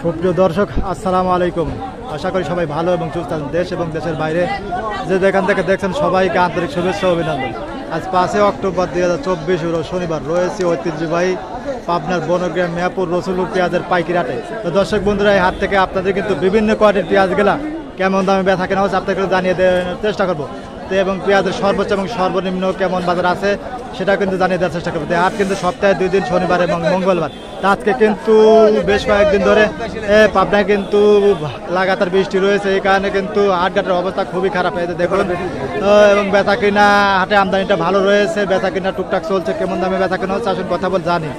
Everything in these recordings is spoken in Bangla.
সুপ্রিয় দর্শক আসসালামু আলাইকুম। আশা করি সবাই ভালো এবং সুস্থ আছেন। দেশ এবং দেশের বাইরে যে যেখান থেকে দেখছেন সবাইকে আন্তরিক শুভেচ্ছা ও অভিনন্দন। আজ 5 অক্টোবর 2024 শনিবার রয়েছে ঐতিহ্যবাহী পাবনার বনগ্রাম মিয়াপুর রসুলপুর পেঁয়াজের পাইকারি হাটে। তো দর্শক বন্ধুরা, এই হাট থেকে আপনাদের কিন্তু বিভিন্ন কোয়ালিটির পেঁয়াজগুলা কেমন দামে বেচা কেনা হচ্ছে আপনাদের জানিয়ে দেওয়ার চেষ্টা করবো। তো এবং পেঁয়াজের সর্বোচ্চ এবং সর্বনিম্ন কেমন বাজার আছে সেটা কিন্তু জানিয়ে দেওয়ার চেষ্টা করবো। হাট কিন্তু সপ্তাহে 2 দিন, শনিবার এবং মঙ্গলবার। তা আজকে কিন্তু বেশ কয়েকদিন ধরে পাবনায় কিন্তু লাগাতার বৃষ্টি রয়েছে, এই কারণে কিন্তু হাটঘাটের অবস্থা খুবই খারাপ হয়েছে দেখুন। এবং বেচা কিনা হাটে আমদানিটা ভালো রয়েছে, বেচা কিনা টুকটাক চলছে। কেমন দামে বেচা কিনা হচ্ছে আসুন কথা বল জানি।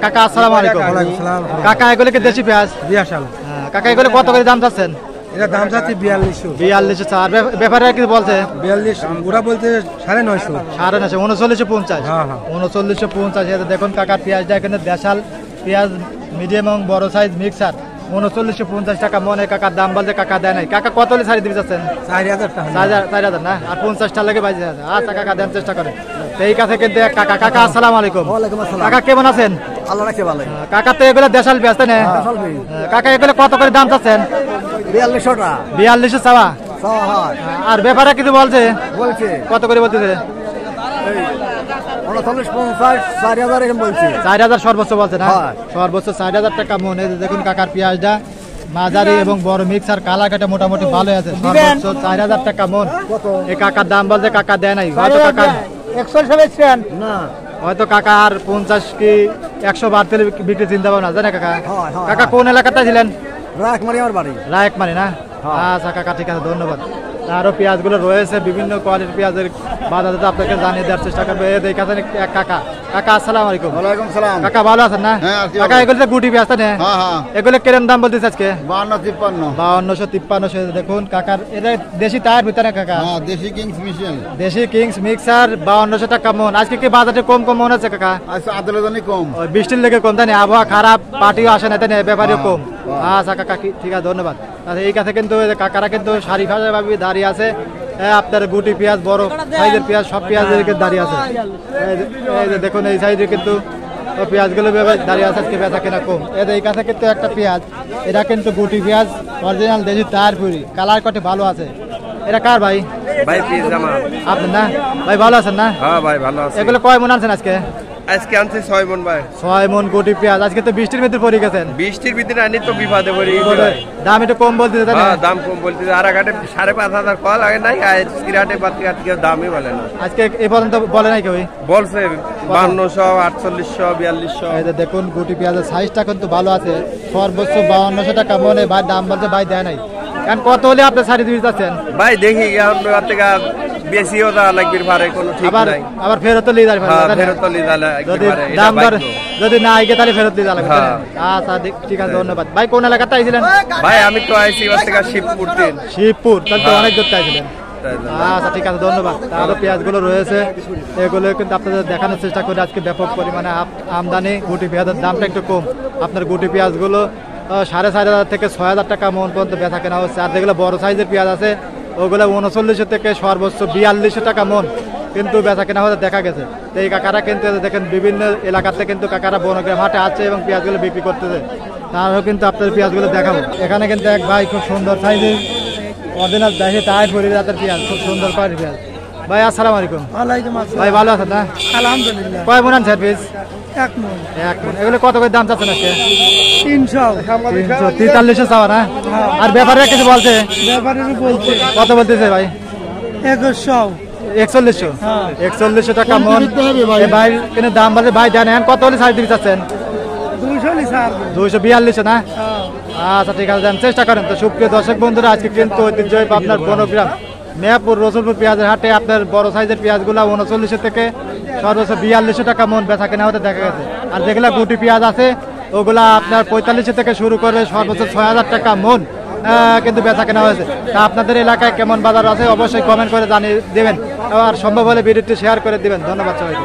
কাকা আসসালামু আলাইকুম। কাকা এগুলো কি দেশি পেঁয়াজ? কাকা এগুলো কত করে দাম চাচ্ছেন? এটা দাম চাচ্ছি 4200। আর ব্যাপারে কি বলছে? 42, ওরা বলছে 950। 950, 3950। 3950। দেখুন কাকার পেঁয়াজটা এখানে দেশাল পেঁয়াজ মিডিয়াম এবং বড় সাইজ মিক্সার 3950 টাকা মনে। কাকার দাম বলতে কাকা দেয় নাই। কাকা কত হলে শাড়ি দিতে চাচ্ছেন? 4000 টাকা। 4000 না, আর 50টা লাগে বাজে আছে। আচ্ছা কাকা দেন চেষ্টা করেন। তো এই কাছে কিন্তু কাকা। কাকা আসসালামু আলাইকুম। কাকা কেমন আছেন? আল্লাহ রাখে ভালো। কাকা তো এগুলো দেশাল পেঁয়াজ তাই না? কাকা এগুলো কত করে দাম চাচ্ছেন? 4200 টাকা। 4200 চাওয়া। আর ব্যাপারে কিছু বলছে? কত করে বলতেছে? 4000 এরকম বলছে। 4000 সর্বোচ্চ বলছে না? সর্বোচ্চ 4000 টাকা মন। এই দেখুন কাকার পেঁয়াজটা মাঝারি এবং বড় মিক্সার কালার কাটা মোটামুটি ভালো আছে। সর্বোচ্চ 4000 টাকা মন। এই কাকার দাম বলছে কাকা দেয় নাই। হয়তো কাকা 140 না, হয়তো কাকা আর 50 কি 100 বার তেলে বিক্রি চিন্তা ভাবনা জানে কাকা? কাকা কোন এলাকাতে ছিলেন? রায়কমারি আমার বাড়ি। রায়কমারি না? আচ্ছা কাকা ঠিক আছে, ধন্যবাদ। আরো পেঁয়াজগুলো রয়েছে বিভিন্ন কোয়ালিটির পেঁয়াজের বাজারে আপনাকে জানিয়ে দেওয়ার চেষ্টা করবে। এই কাছে এক কাকা। কাকা আসসালামু আলাইকুম। ওয়ালাইকুম সালাম। কাকা ভালো আছেন না? কাকা এগুলো তো গুটি পেঁয়াজ না? এগুলো কিরম দাম বলতেছে আজকে? 5253। দেখুন কাকার এটা দেশি টায়ার ভিতরে কাকা। দেশি কিংস মিশন। দেশি কিংস মিক্সার 5200 টাকা মন। আজকে কি বাজারে কম মন আছে কাকা? আচ্ছা আদালতনি কম। ওই বৃষ্টির লেগে কম তাই না? আবহাওয়া খারাপ, পার্টিও আসে না তাই না? ব্যাপারীও কম। আচ্ছা কাকা ঠিক আছে, ধন্যবাদ। আচ্ছা এই কাছে কিন্তু কাকারা কিন্তু সারি ভাবে দাঁড়িয়ে আছে। আপনার গুটি পেঁয়াজ, বড় সাইজের পেঁয়াজ, সব পেঁয়াজের দাঁড়িয়ে আছে। এই যে দেখুন এই সাইজে কিন্তু পেঁয়াজগুলো দাঁড়িয়ে আছে। আজকে বেচা কেনা কম। এই কাছে কিন্তু একটা পেঁয়াজ, এটা কিন্তু গুটি পেঁয়াজ অরিজিনাল দেশি টায়ার পুরি, কালার কটে ভালো আছে। এটা কার ভাই? ভাই পিস জামা। আপনার না? ভাই ভালো আছেন না? হ্যাঁ ভাই ভালো আছি। এগুলো কয় মন আনছেন আজকে? আজকে আনছি 6 মন ভাই। 6 মন গুটি পেঁয়াজ। আজকে তো বৃষ্টির ভিতরে পড়ে গেছেন। বৃষ্টির ভিতরে আনি তো বিপদে পড়ি। দাম একটু কম বলতেছে তাই না? দাম কম বলতেছে। আর আগাটে 5500 কল লাগে নাই। আজকে রাতে বাতিঘাট কেউ দামই বলে না। আজকে এই পর্যন্ত বলে নাই কেউ? বলছে 5200, 4800, 4200। এই যে দেখুন গুটি পেঁয়াজের সাইজটা কিন্তু ভালো আছে। সর্বোচ্চ 5200 টাকা মনে। ভাই দাম বলতে ভাই দেয় নাই। কারণ কত হলে আপনি শাড়ি দিয়ে যাচ্ছেন? ভাই দেখি থেকে বেশিও দেওয়া লাগবে ভাড়া, কোনো ঠিক নাই। আবার ফেরত লিয়ে যাবে। ফেরত লিয়ে যদি দাম দর যদি না আইগে তাহলে ফেরত দিয়ে যাবে। আচ্ছা ঠিক আছে, ধন্যবাদ। ভাই কোন এলাকাতে আইছিলেন? ভাই আমি তো আইছি থেকে শিবপুর। শিবপুর, তাহলে তো অনেক দূর আইছিলেন। আচ্ছা ঠিক আছে, ধন্যবাদ। আরো পেঁয়াজগুলো রয়েছে, এগুলো কিন্তু আপনাদের দেখানোর চেষ্টা করি। আজকে ব্যাপক পরিমাণে আমদানি। গুটি পেঁয়াজের দামটা একটু কম। আপনার গুটি পেঁয়াজগুলো 4500 থেকে 6000 টাকা মন পর্যন্ত বেচা কেনা হচ্ছে। আর যেগুলো বড় সাইজের পেঁয়াজ আছে ওগুলো 3900 থেকে সর্বোচ্চ 4200 টাকা মন কিন্তু বেচা কেনা হতে দেখা গেছে। তো এই কাকারা কিন্তু দেখেন বিভিন্ন এলাকাতে কিন্তু কাকারা বনগ্রাম হাটে আছে এবং পেঁয়াজগুলো বিক্রি করতেছে। তারও কিন্তু আপনাদের পেঁয়াজগুলো দেখাবো। এখানে কিন্তু এক ভাই খুব সুন্দর সাইজের অরিজিনাল দেখে টায়ার পরি জাতের পেঁয়াজ, খুব সুন্দর কোয়ালিটির পেঁয়াজ। ভাই আসসালামু আলাইকুম। ওয়ালাইকুম আসসালাম। ভাই ভালো আছেন না? আলহামদুলিল্লাহ। কয় মন আনছেন পিস? 1 মণ। 1 মণ। এগুলো কত করে দাম চাচ্ছেন আজকে? 343 চাওয়া না? আর ব্যাপারে কিছু বলছে? ব্যাপারীরা বলছে কত বলতেছে ভাই? 4100। 4100 টাকা মন। ভাই কিন্তু দাম বলছে ভাই দেন। কত হলে শাড়ি দিতে চাচ্ছেন? 242 না? আচ্ছা ঠিক আছে, দেন চেষ্টা করেন। তো সুপ্রিয় দর্শক বন্ধুরা, আজকে কিন্তু ঐতিহ্যবাহী আপনার বনগ্রাম মিয়াপুর রসুলপুর পেঁয়াজের হাটে আপনার বড় সাইজের পেঁয়াজগুলো 39 থেকে সর্বোচ্চ 4200 টাকা মন বেচা কেনা হতে দেখা গেছে। আর যেগুলা গুটি পেঁয়াজ আছে ওগুলা আপনার 45 থেকে শুরু করে সর্বোচ্চ 6000 টাকা মন কিন্তু বেচা কেনা হয়েছে। তা আপনাদের এলাকায় কেমন বাজার আছে অবশ্যই কমেন্ট করে জানিয়ে দেবেন। আর সম্ভব হলে ভিডিওটি শেয়ার করে দিবেন। ধন্যবাদ সবাইকে।